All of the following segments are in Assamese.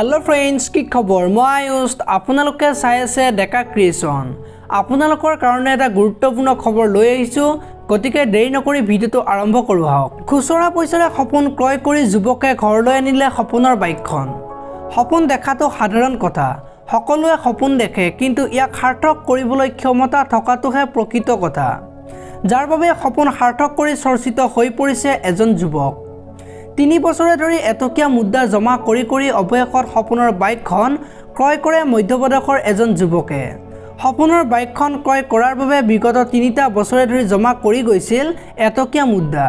हेलो फ्रेंड्स की खबर मैं आयुष आपनालोके चाই আছে डेका क्रिएशन आपनालोকৰ কাৰণে এটা গুৰুত্বপূৰ্ণ খবৰ লৈ আহিছো গতিকে দেৰি নকৰি ভিডিওটো আৰম্ভ কৰো আহক খুচৰা পইচাৰে সপোন ক্ৰয় কৰি যুৱকে ঘৰলৈ আনিলে সপোনৰ বাইকখন সপোন দেখাটো সাধাৰণ কথা সকলোৱে সপোন দেখে কিন্তু ইয়াক সাৰ্থক কৰিবলৈ ক্ষমতা থকাটোহে প্ৰকৃত কথা যাৰ বাবে সপোন সাৰ্থক কৰি চৰ্চিত হৈ পৰিছে এজন যুৱক 3 বছৰে ধৰি এটকীয়া মুদ্ৰা জমা কৰি অৱশেষত সপোনৰ বাইকখন ক্ৰয় কৰে মধ্যপ্ৰদেশৰ এজন যুৱকে সপোনৰ বাইকখন ক্ৰয় কৰাৰ বাবে বিগত 3টা বছৰে ধৰি জমা কৰি গৈছিল এটকীয়া মুদ্ৰা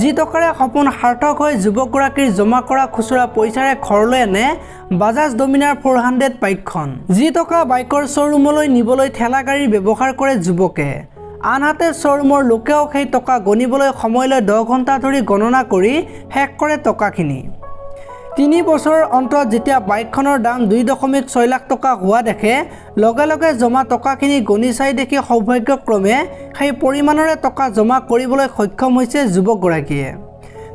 যি টকাৰে সপোন সাৰ্থক হৈ যুৱকগৰাকীৰ জমা কৰা খুচৰা পইচাৰে ঘৰলৈ আনে বাজাজ ডমিনাৰ 400 বাইকখন যি টকা বাইকৰ শ্বৰুমলৈ নিবলৈ ঠেলা গাড়ী ব্যৱহাৰ কৰে যুৱকে আনহাতে শ্বৰুমৰ লোকেও সেই টকা গণিবলৈ সময় লৈ 10 ঘণ্টা ধৰি গণনা কৰি শেষ কৰে টকাখিনি 3 বছৰৰ অন্তত যেতিয়া বাইকখনৰ দাম 2.6 লাখ টকা হোৱা দেখে লগে লগে জমা টকাখিনি গণি চাই দেখি সৌভাগ্যক্ৰমে সেই পৰিমাণৰে টকা জমা কৰিবলৈ সক্ষম হৈছে যুৱকগৰাকীয়ে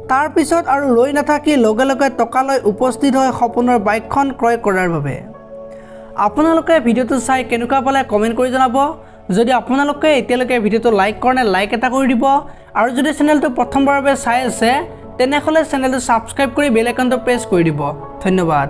তাৰ পিছত আৰু ৰৈ নাথাকি লগে লগে টকা লৈ উপস্থিত হয় সপোনৰ বাইকখন ক্ৰয় কৰাৰ বাবে আপোনালোকে ভিডিওটো চাই কেনেকুৱা পালে কমেন্ট কৰি জনাব যদি আপোনালোকে এতিয়ালৈকে ভিডিওটো লাইক কৰনে লাইক এটা কৰি দিব আৰু যদি চেনেলটো প্ৰথমবাৰৰ বাবে চাই আছে তেনেহলে চেনেলটো সাবস্ক্ৰাইব কৰি বেল আইকনটো প্ৰেছ কৰি দিব ধন্যবাদ